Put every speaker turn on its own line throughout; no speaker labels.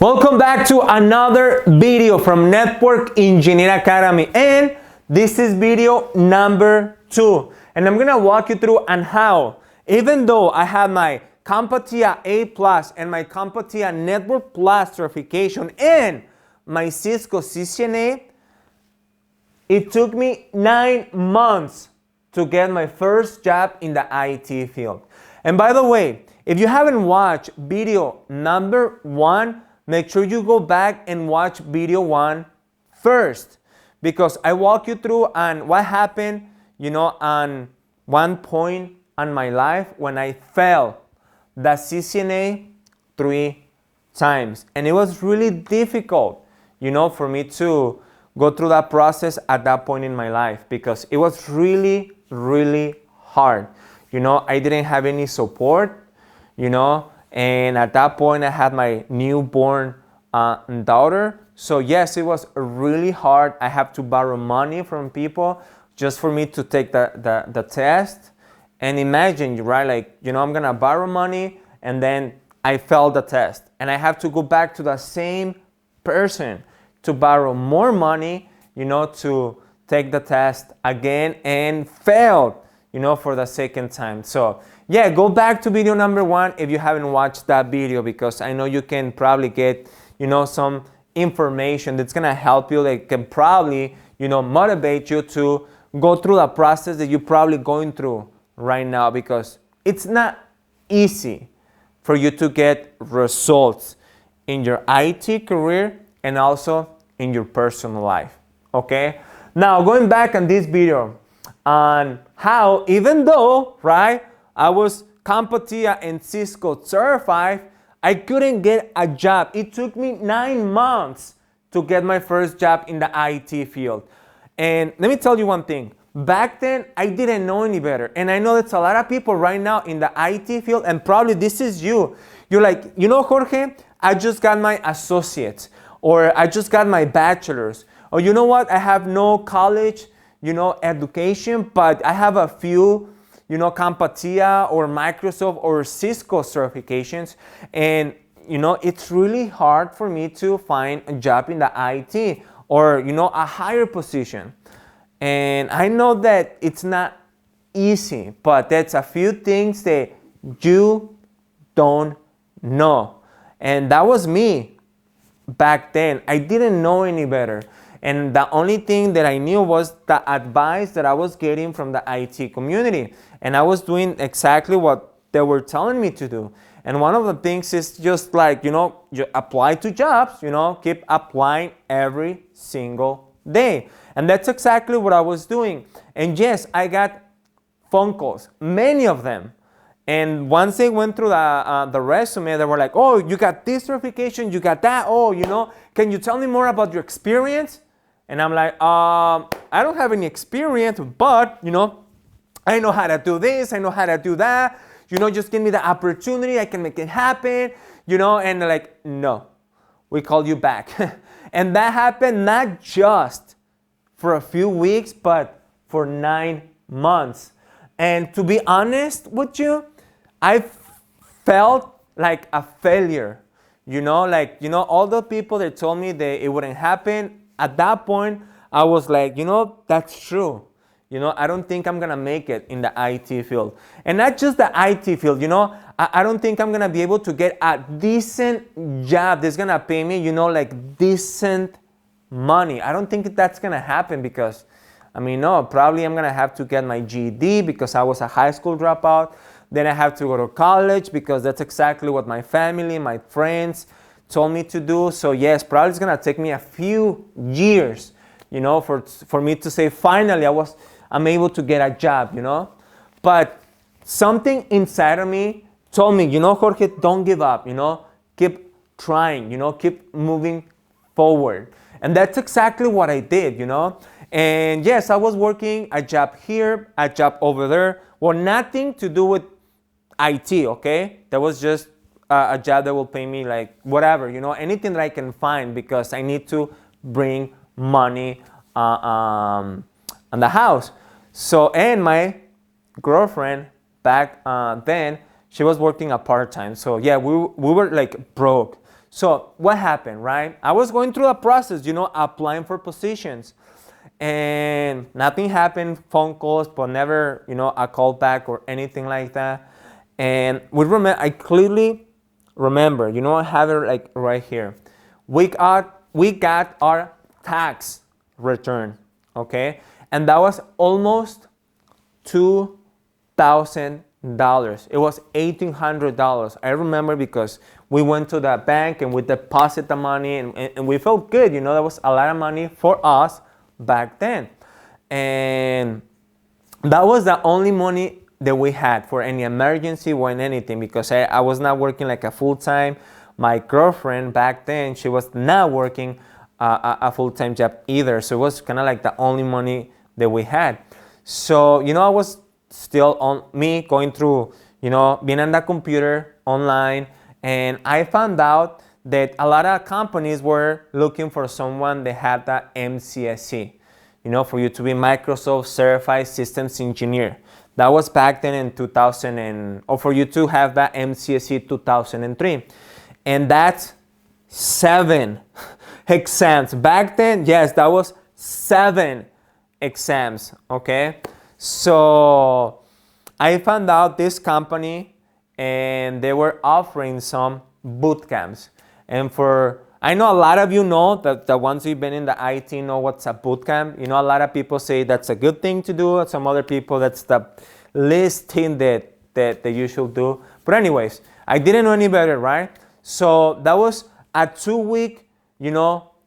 Welcome back to another video from Network Engineer Academy, and this is video number 2, and I'm gonna walk you through on how, even though I have my CompTIA A+ and my CompTIA Network Plus certification and my Cisco CCNA, it took me 9 months to get my first job in the IT field. And by the way, if you haven't watched video number 1, make sure you go back and watch video 1 first, because I walk you through on what happened, on one point on my life when I failed the CCNA 3 times. And it was really difficult, for me to go through that process at that point in my life, because it was really, really hard. I didn't have any support, and at that point I had my newborn daughter. So yes, it was really hard. I have to borrow money from people just for me to take the test. And imagine, right, I'm gonna borrow money and then I failed the test and I have to go back to the same person to borrow more money, to take the test again, and failed, for the second time. So yeah, go back to video number 1 if you haven't watched that video, because I know you can probably get, some information that's gonna help you, that can probably, motivate you to go through the process that you're probably going through right now, because it's not easy for you to get results in your IT career and also in your personal life, okay? Now, going back on this video on how, even though, right, I was CompTIA and Cisco certified, I couldn't get a job. It took me 9 months to get my first job in the IT field. And let me tell you one thing. Back then, I didn't know any better. And I know that's a lot of people right now in the IT field, and probably this is you. You're like, Jorge, I just got my associates, or I just got my bachelor's, or you know what, I have no college, education, but I have a few, CompTIA or Microsoft or Cisco certifications. And, it's really hard for me to find a job in the IT or, a higher position. And I know that it's not easy, but that's a few things that you don't know. And that was me back then. I didn't know any better. And the only thing that I knew was the advice that I was getting from the IT community. And I was doing exactly what they were telling me to do. And one of the things is just you apply to jobs, keep applying every single day. And that's exactly what I was doing. And yes, I got phone calls, many of them. And once they went through the resume, they were like, oh, you got this certification, you got that. Oh, can you tell me more about your experience? And I'm like, I don't have any experience, but, I know how to do this, I know how to do that. Just give me the opportunity, I can make it happen, and they're like, no, we call you back. And that happened not just for a few weeks, but for 9 months. And to be honest with you, I felt like a failure. All the people that told me that it wouldn't happen, at that point, I was like, that's true. I don't think I'm gonna make it in the IT field. And not just the IT field, I don't think I'm gonna be able to get a decent job that's gonna pay me, decent money. I don't think that's gonna happen, because, no, probably I'm gonna have to get my GED because I was a high school dropout. Then I have to go to college because that's exactly what my family, my friends told me to do. So yes, probably it's gonna take me a few years, for me to say finally I'm able to get a job, But something inside of me told me, Jorge, don't give up, keep trying, keep moving forward. And that's exactly what I did, And yes, I was working a job here, a job over there. Well, nothing to do with IT, okay? That was just a job that will pay me like whatever, anything that I can find, because I need to bring money on the house. So, and my girlfriend back then, she was working a part-time. So yeah, we were like broke. So what happened, right? I was going through a process, applying for positions, and nothing happened, phone calls, but never, a call back or anything like that. And I clearly remember, I have it like right here. We got our tax return, okay? And that was almost $2,000. It was $1,800. I remember because we went to the bank and we deposited the money, and we felt good. That was a lot of money for us back then. And that was the only money that we had for any emergency or anything, because I was not working like a full-time. My girlfriend back then, she was not working a full-time job either. So it was kind of like the only money that we had. So, I was still on me going through, being on the computer online. And I found out that a lot of companies were looking for someone that had the MCSE, for you to be Microsoft Certified Systems Engineer. That was back then in 2000, or for you to have that MCSE 2003. And that's 7 exams. Back then, yes, that was 7 exams, okay? So I found out this company, and they were offering some boot camps. And I know a lot of you know that the ones who've been in the IT know what's a boot camp. A lot of people say that's a good thing to do. Some other people, that's the least thing that you should do. But anyways, I didn't know any better, right? So that was a 2-week,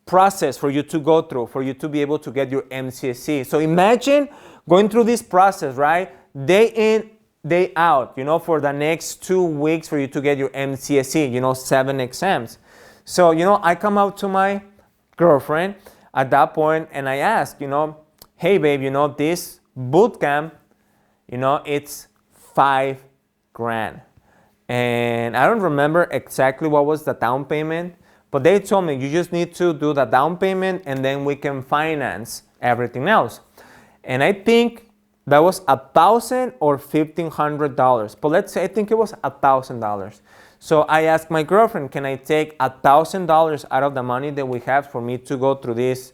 process for you to go through, for you to be able to get your MCSE. So imagine going through this process, right? Day in, day out, for the next 2 weeks for you to get your MCSE, 7 exams. So, I come out to my girlfriend at that point and I ask, hey babe, this boot camp, it's $5,000. And I don't remember exactly what was the down payment, but they told me you just need to do the down payment and then we can finance everything else. And I think that was $1,000 or $1,500. But I think it was $1,000. So I asked my girlfriend, can I take $1,000 out of the money that we have for me to go through this,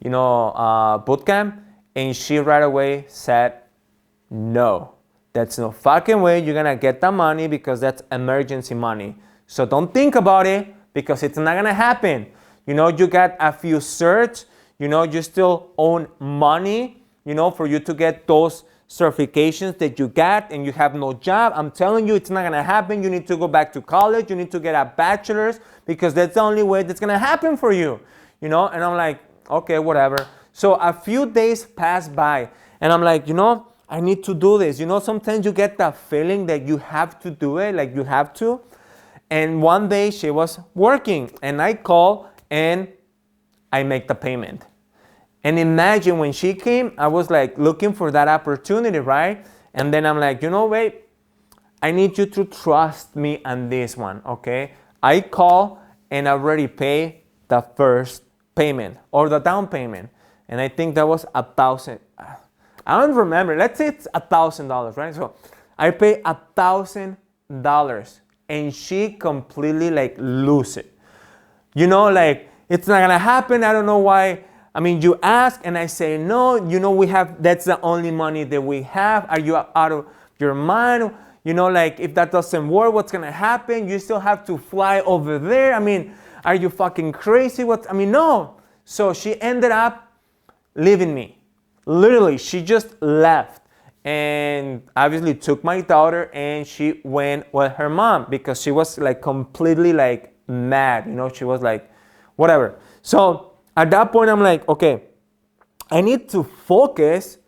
boot camp? And she right away said, no, that's no fucking way you're gonna get the money, because that's emergency money. So don't think about it, because it's not gonna happen. You got a few certs, you still own money, for you to get those certifications that you got, and you have no job. I'm telling you, it's not gonna happen. You need to go back to college. You need to get a bachelor's, because that's the only way that's gonna happen for you, And I'm like, okay, whatever. So a few days passed by, and I'm like, I need to do this. Sometimes you get that feeling that you have to do it, like you have to. And one day she was working, and I call and I make the payment. And imagine when she came, I was like looking for that opportunity, right? And then I'm like, babe, I need you to trust me on this one, okay? I call and I already pay the first payment or the down payment. And I think that was $1,000. I don't remember. Let's say it's $1,000, right? So I pay $1,000 and she completely like lose it. Like it's not gonna happen. I don't know why. I mean, you ask and I say, no, that's the only money that we have. Are you out of your mind? Like if that doesn't work, what's gonna happen? You still have to fly over there. I mean, are you fucking crazy? No. So she ended up leaving me. Literally, she just left and obviously took my daughter and she went with her mom, because she was like completely like mad. She was like, whatever. So at that point, I'm like, okay, I need to focus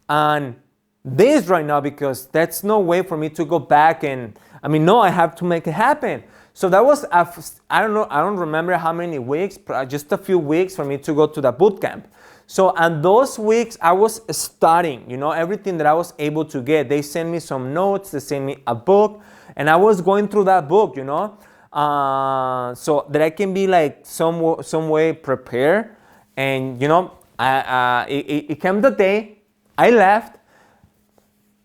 on this right now, because that's no way for me to go back and, no, I have to make it happen. So that was, I don't remember how many weeks, just a few weeks for me to go to the boot camp. So on those weeks, I was studying, everything that I was able to get. They sent me some notes, they sent me a book, and I was going through that book, so that I can be like some way prepared. And it came the day I left,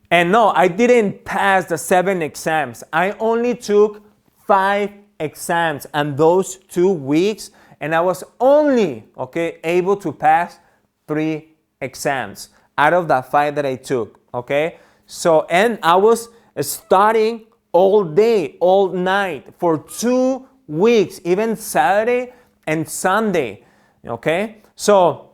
and no, I didn't pass the 7 exams. I only took 5 exams and those 2 weeks, and I was only, okay, able to pass 3 exams out of the 5 that I took, okay? So, and I was studying all day, all night for 2 weeks, even Saturday and Sunday, okay? So,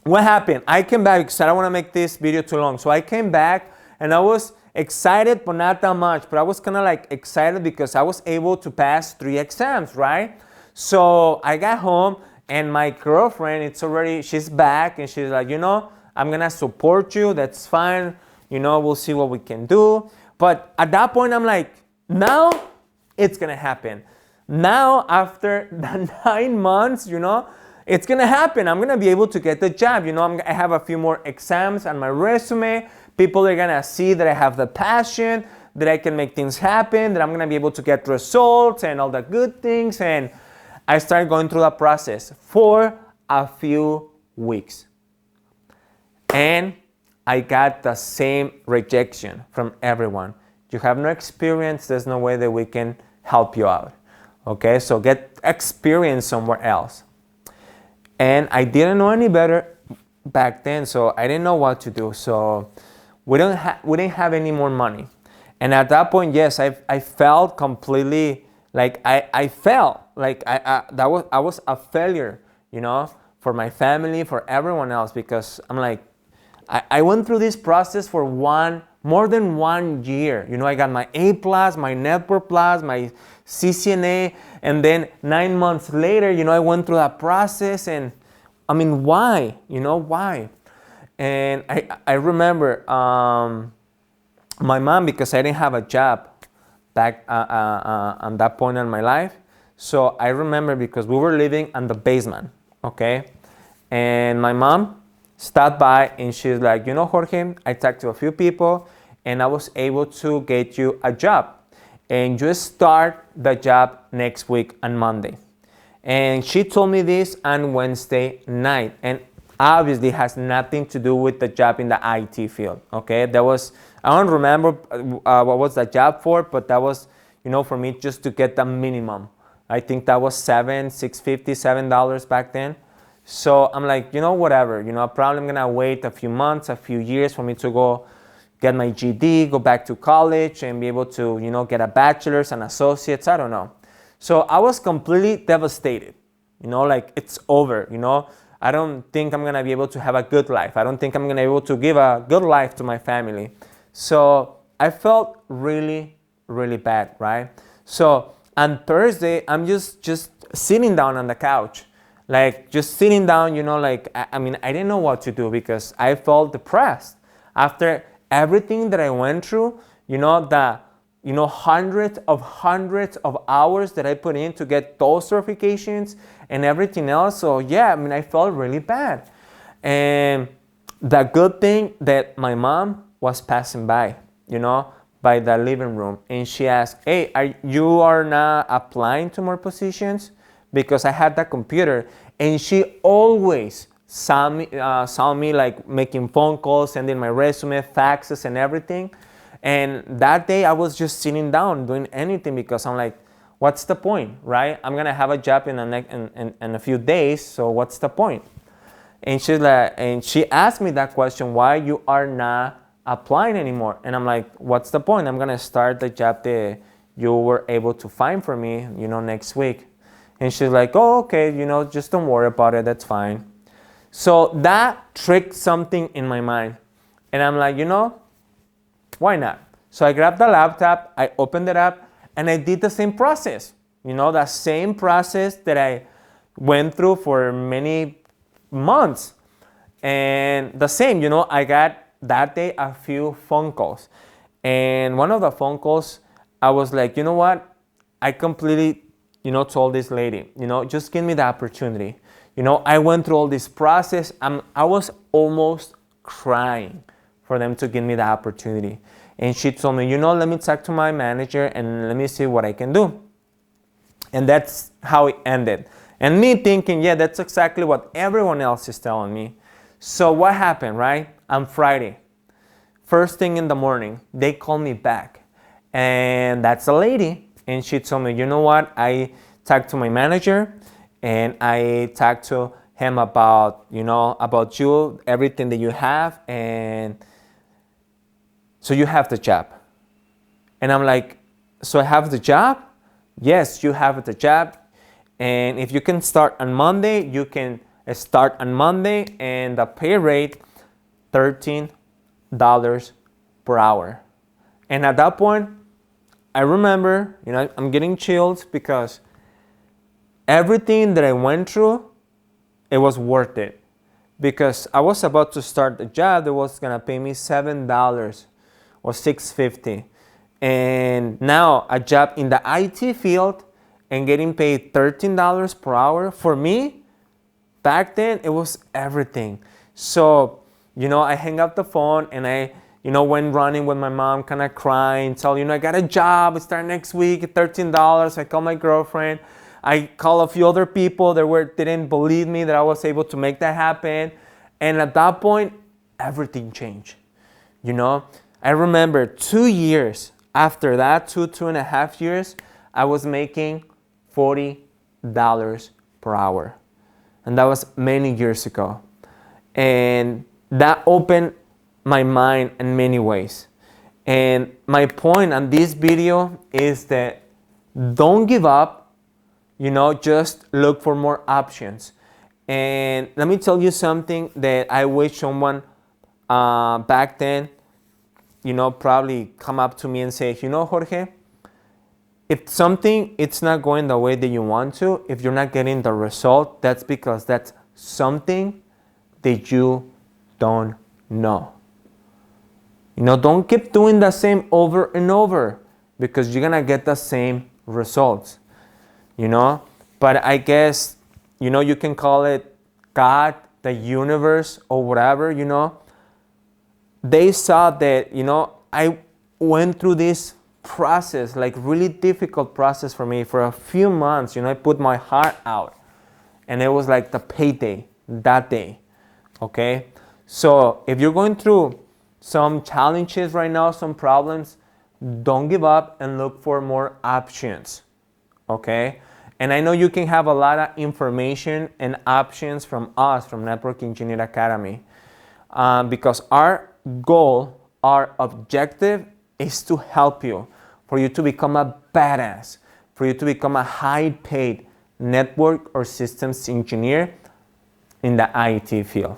what happened? I came back because I don't want to make this video too long. So I came back and I was excited, but not that much. But I was kind of like excited because I was able to pass 3 exams, right? So I got home and my girlfriend, she's back and she's like, I'm going to support you. That's fine. We'll see what we can do. But at that point, I'm like, now it's going to happen. Now, after the 9 months, it's going to happen. I'm going to be able to get the job. I have a few more exams on my resume. People are going to see that I have the passion, that I can make things happen, that I'm going to be able to get results and all the good things. And I started going through that process for a few weeks. And I got the same rejection from everyone. You have no experience. There's no way that we can help you out. Okay, so get experience somewhere else. And I didn't know any better back then, so I didn't know what to do. So we didn't have any more money. And at that point, yes, I felt completely like I felt like I was a failure, for my family, for everyone else, because I'm like, I went through this process for more than 1 year. I got my A+, my Network+, my CCNA, and then 9 months later, I went through that process, and I mean, why? Why? And I remember my mom, because I didn't have a job back on that point in my life. So I remember because we were living in the basement, okay? And my mom stopped by and she's like, Jorge, I talked to a few people and I was able to get you a job. And you start the job next week on Monday. And she told me this on Wednesday night. And obviously has nothing to do with the job in the IT field, okay? I don't remember what was the job for, but that was, for me just to get the minimum. I think that was $7 back then. So I'm like, whatever, probably I'm gonna wait a few months, a few years for me to go get my GED, go back to college and be able to, get a bachelor's and associates, I don't know. So I was completely devastated, like it's over, I don't think I'm gonna be able to have a good life. I don't think I'm gonna be able to give a good life to my family. So I felt really, really bad, right? So on Thursday, I'm just sitting down on the couch, like just sitting down, like, I didn't know what to do because I felt depressed. After everything that I went through, hundreds of hours that I put in to get those certifications and everything else. So yeah, I felt really bad. And the good thing that my mom was passing by, by the living room. And she asked, hey, you are not applying to more positions? Because I had that computer. And she always saw me like making phone calls, sending my resume, faxes and everything. And that day I was just sitting down doing anything because I'm like, what's the point, right? I'm gonna have a job in a few days, so what's the point? And she's like, and she asked me that question, why you are not applying anymore? And I'm like, what's the point? I'm gonna start the job that you were able to find for me, next week. And she's like, oh, okay, just don't worry about it, that's fine. So that tricked something in my mind. And I'm like, why not? So I grabbed the laptop, I opened it up, and I did the same process. The same process that I went through for many months. And the same, I got that day a few phone calls. And one of the phone calls, I was like, you know what? I completely, told this lady, just give me the opportunity. I went through all this process. I was almost crying for them to give me the opportunity. And she told me, let me talk to my manager and let me see what I can do. And that's how it ended. And me thinking, yeah, that's exactly what everyone else is telling me. So what happened, right? On Friday, first thing in the morning, they called me back. And that's a lady And she told me, you know what? I talked to my manager and I talked to him about, about you, everything that you have. And so you have the job. And I'm like, so I have the job? Yes, you have the job. And if you can start on Monday, you can start on Monday, and the pay rate, $13 per hour. And at that point, I remember, I'm getting chills because everything that I went through, it was worth it. Because I was about to start the job that was gonna pay me $7 or $6.50. And now a job in the IT field and getting paid $13 per hour, for me, back then, it was everything. So, I hang up the phone and I, went running with my mom, kind of crying, tell, I got a job, start next week at $13. I call my girlfriend. I call a few other people that didn't believe me that I was able to make that happen. And at that point, everything changed. I remember 2 years after that, 2.5 years, I was making $40 per hour. And that was many years ago. And that opened my mind in many ways. And my point on this video is that don't give up, just look for more options. And let me tell you something that I wish someone back then, probably come up to me and say, Jorge, if something it's not going the way that you want to, if you're not getting the result, that's because that's something that you don't know. Don't keep doing the same over and over because you're gonna get the same results. But I guess, you can call it God, the universe, or whatever, They saw that, I went through this process, like really difficult process for me for a few months. I put my heart out and it was like the payday that day. Okay. So if you're going through some challenges right now, some problems, don't give up and look for more options. Okay. And I know you can have a lot of information and options from us, from Network Engineer Academy, because our goal, our objective is to help you, for you to become a badass, for you to become a high-paid network or systems engineer in the IT field.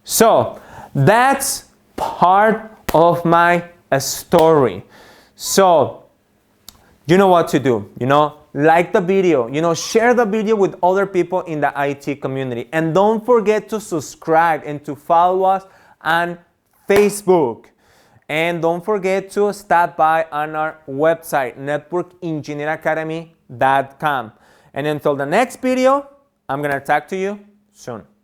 So that's part of my story. So you know what to do, like the video, share the video with other people in the IT community. And don't forget to subscribe and to follow us on Facebook. And don't forget to stop by on our website, networkengineeracademy.com. And until the next video, I'm going to talk to you soon.